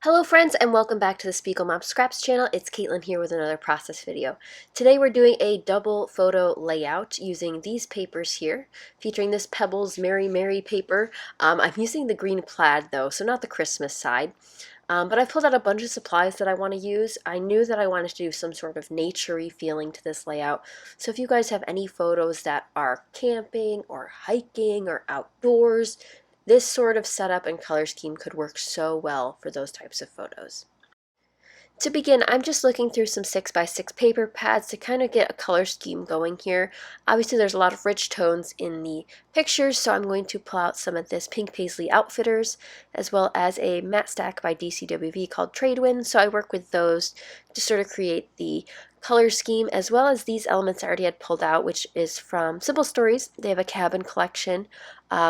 Hello friends and welcome back to the Spiegel Mom Scraps channel. It's Caitlin here with another process video. Today we're doing a double photo layout using these papers here, featuring this Pebbles Mary Mary paper. I'm using the green plaid though, so not the Christmas side. But I pulled out a bunch of supplies that I want to use. I knew that I wanted to do some sort of nature-y feeling to this layout. So if you guys have any photos that are camping or hiking or outdoors, this sort of setup and color scheme could work so well for those types of photos. To begin, I'm just looking through some 6x6 paper pads to kind of get a color scheme going here. Obviously there's a lot of rich tones in the pictures, so I'm going to pull out some of this Pink Paisley Outfitters, as well as a matte stack by DCWV called Tradewind, so I work with those to sort of create the color scheme, as well as these elements I already had pulled out, which is from Simple Stories. They have a cabin collection,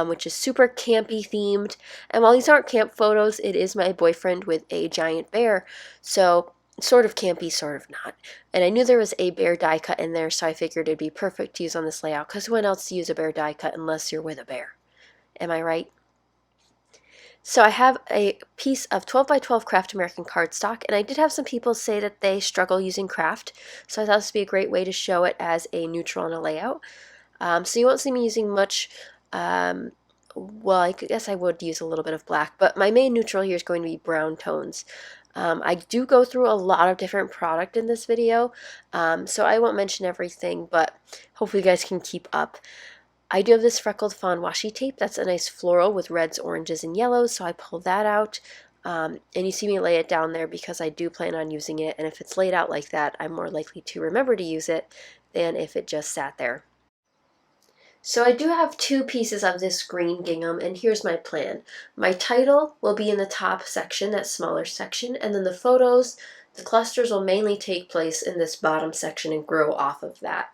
which is super campy themed, and while these aren't camp photos, it is my boyfriend with a giant bear, so sort of campy, sort of not. And I knew there was a bear die cut in there, so I figured it'd be perfect to use on this layout, because when else to use a bear die cut unless you're with a bear? Am I right? So I have a piece of 12 by 12 Craft American cardstock, and I did have some people say that they struggle using craft, so I thought this would be a great way to show it as a neutral in a layout. So you won't see me using much, well, I guess I would use a little bit of black, but my main neutral here is going to be brown tones. I do go through a lot of different product in this video, so I won't mention everything, but hopefully you guys can keep up. I do have this freckled fawn washi tape. That's a nice floral with reds, oranges, and yellows, so I pull that out. And you see me lay it down there because I do plan on using it, and if it's laid out like that, I'm more likely to remember to use it than if it just sat there. So I do have two pieces of this green gingham, and here's my plan. My title will be in the top section, that smaller section, and then the photos, the clusters will mainly take place in this bottom section and grow off of that.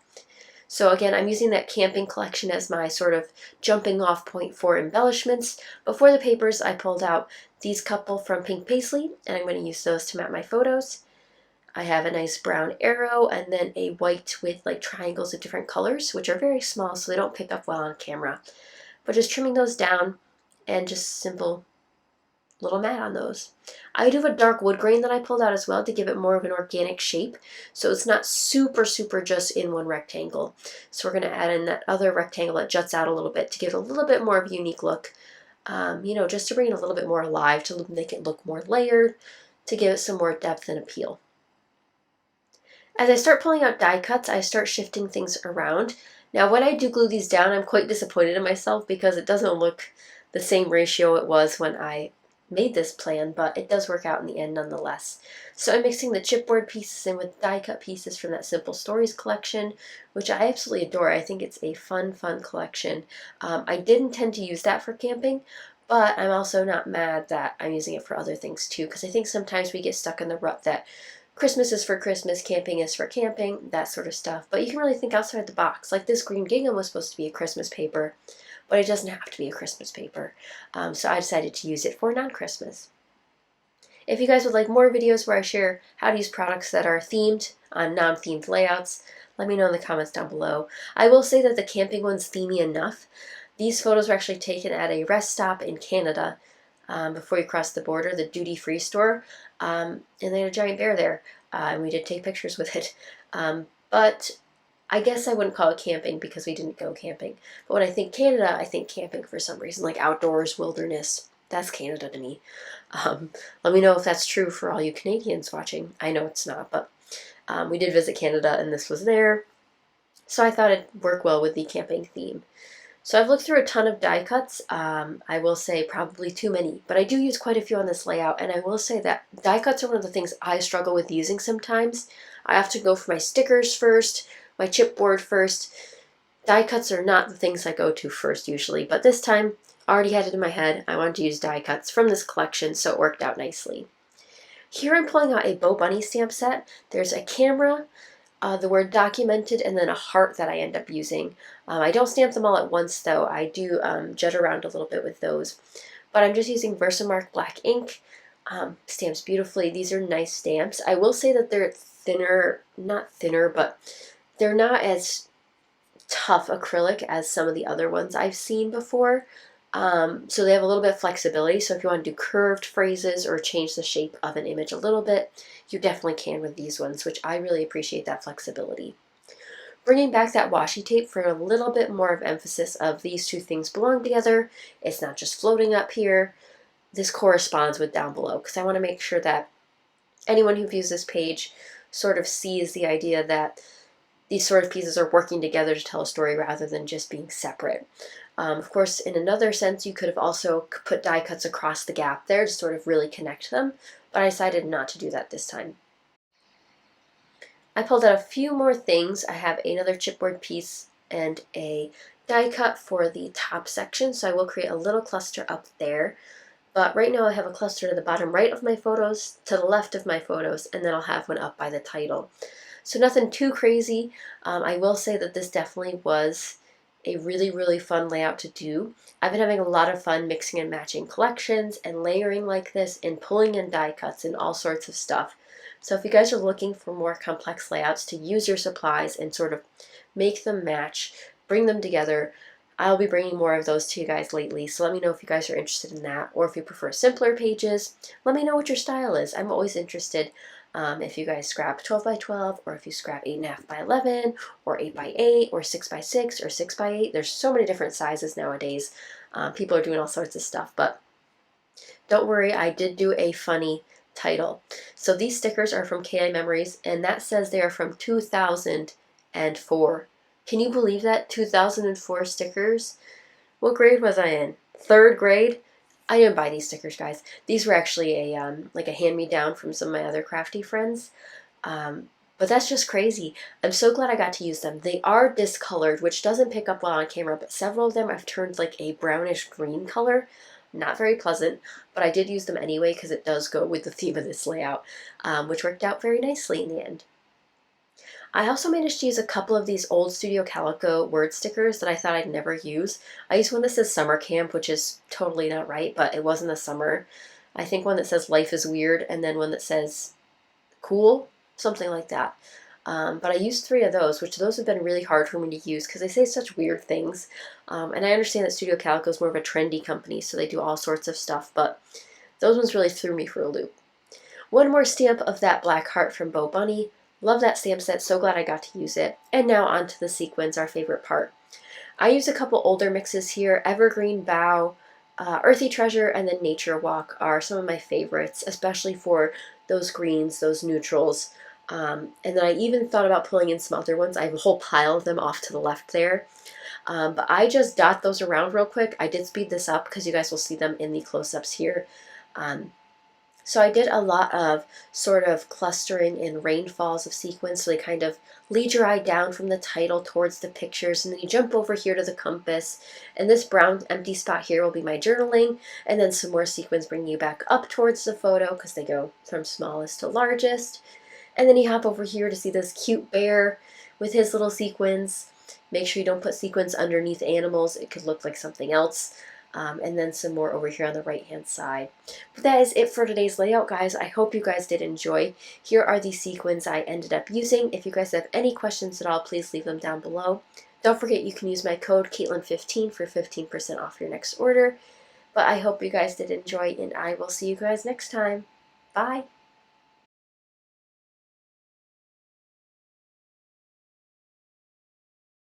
So again, I'm using that camping collection as my sort of jumping off point for embellishments. Before the papers, I pulled out these couple from Pink Paisley, and I'm going to use those to map my photos. I have a nice brown arrow and then a white with like triangles of different colors, which are very small so they don't pick up well on camera. But just trimming those down and just simple little mat on those. I do have a dark wood grain that I pulled out as well to give it more of an organic shape, so it's not super just in one rectangle. So we're going to add in that other rectangle that juts out a little bit to give it a little bit more of a unique look, just to bring it a little bit more alive, to make it look more layered, to give it some more depth and appeal. As I start pulling out die cuts, I start shifting things around. Now when I do glue these down, I'm quite disappointed in myself because it doesn't look the same ratio it was when I made this plan, but it does work out in the end nonetheless. So I'm mixing the chipboard pieces in with die cut pieces from that Simple Stories collection, which I absolutely adore. I think it's a fun collection. I did intend to use that for camping, but I'm also not mad that I'm using it for other things too, because I think sometimes we get stuck in the rut that Christmas is for Christmas, camping is for camping, that sort of stuff. But you can really think outside the box. Like this green gingham was supposed to be a Christmas paper, but it doesn't have to be a Christmas paper. So I decided to use it for non-Christmas. If you guys would like more videos where I share how to use products that are themed on non-themed layouts, let me know in the comments down below. I will say that the camping one's themey enough. These photos were actually taken at a rest stop in Canada before you cross the border, the duty-free store, and they had a giant bear there, and we did take pictures with it. But I guess I wouldn't call it camping because we didn't go camping. But when I think Canada, I think camping for some reason, like outdoors, wilderness. That's Canada to me. Let me know if that's true for all you Canadians watching. I know it's not, but we did visit Canada and this was there. So I thought it'd work well with the camping theme. So I've looked through a ton of die cuts. I will say probably too many, but I do use quite a few on this layout, and I will say that die cuts are one of the things I struggle with using sometimes. I have to go for my stickers first, my chipboard first. Die cuts are not the things I go to first usually, but this time I already had it in my head. I wanted to use die cuts from this collection, so it worked out nicely. Here I'm pulling out a Bo Bunny stamp set. There's a camera, the word documented, and then a heart that I end up using. I don't stamp them all at once though. I do jet around a little bit with those. But I'm just using Versamark black ink. Stamps beautifully. These are nice stamps. I will say that they're thinner, not thinner, but they're not as tough acrylic as some of the other ones I've seen before. So they have a little bit of flexibility. So if you want to do curved phrases or change the shape of an image a little bit, you definitely can with these ones, which I really appreciate that flexibility. Bringing back that washi tape for a little bit more of emphasis of these two things belong together. It's not just floating up here. This corresponds with down below, because I want to make sure that anyone who views this page sort of sees the idea that these sort of pieces are working together to tell a story rather than just being separate. Of course, in another sense, you could have also put die cuts across the gap there to sort of really connect them, but I decided not to do that this time. I pulled out a few more things. I have another chipboard piece and a die cut for the top section, so I will create a little cluster up there. But right now I have a cluster to the bottom right of my photos, to the left of my photos, and then I'll have one up by the title. So nothing too crazy. I will say that this definitely was a really, really fun layout to do. I've been having a lot of fun mixing and matching collections and layering like this and pulling in die cuts and all sorts of stuff. So if you guys are looking for more complex layouts to use your supplies and sort of make them match, bring them together, I'll be bringing more of those to you guys lately, so let me know if you guys are interested in that, or if you prefer simpler pages. Let me know what your style is. I'm always interested if you guys scrap 12 by 12, or if you scrap 8.5 by 11, or 8 by 8, or 6 by 6, or 6 by 8. There's so many different sizes nowadays. People are doing all sorts of stuff, but don't worry, I did do a funny title. So these stickers are from KI Memories, and that says they are from 2004. Can you believe that? 2004 stickers? What grade was I in? Third grade? I didn't buy these stickers, guys. These were actually a like a hand-me-down from some of my other crafty friends. But that's just crazy. I'm so glad I got to use them. They are discolored, which doesn't pick up well on camera, but several of them I've turned like a brownish green color. Not very pleasant, but I did use them anyway because it does go with the theme of this layout, which worked out very nicely in the end. I also managed to use a couple of these old Studio Calico word stickers that I thought I'd never use. I used one that says summer camp, which is totally not right, but it wasn't the summer. I think one that says life is weird, and then one that says cool, something like that. But I used 3 of those, which those have been really hard for me to use because they say such weird things. And I understand that Studio Calico is more of a trendy company, so they do all sorts of stuff, but those ones really threw me for a loop. One more stamp of that black heart from Bo Bunny. Love that stamp set, so glad I got to use it. And now on to the sequins, our favorite part. I used a couple older mixes here. Evergreen Bow, Earthy Treasure, and then Nature Walk are some of my favorites, especially for those greens, those neutrals. And then I even thought about pulling in some other ones. I have a whole pile of them off to the left there. But I just dot those around real quick. I did speed this up because you guys will see them in the close-ups here. So I did a lot of sort of clustering in rainfalls of sequins, so they kind of lead your eye down from the title towards the pictures, and then you jump over here to the compass, and this brown empty spot here will be my journaling, and then some more sequins bring you back up towards the photo because they go from smallest to largest. And then you hop over here to see this cute bear with his little sequins. Make sure you don't put sequins underneath animals, it could look like something else. And then some more over here on the right hand side. But that is it for today's layout, guys. I hope you guys did enjoy. Here are the sequins I ended up using. If you guys have any questions at all, please leave them down below. Don't forget you can use my code Caitlin15 for 15% off your next order. But I hope you guys did enjoy, and I will see you guys next time. Bye!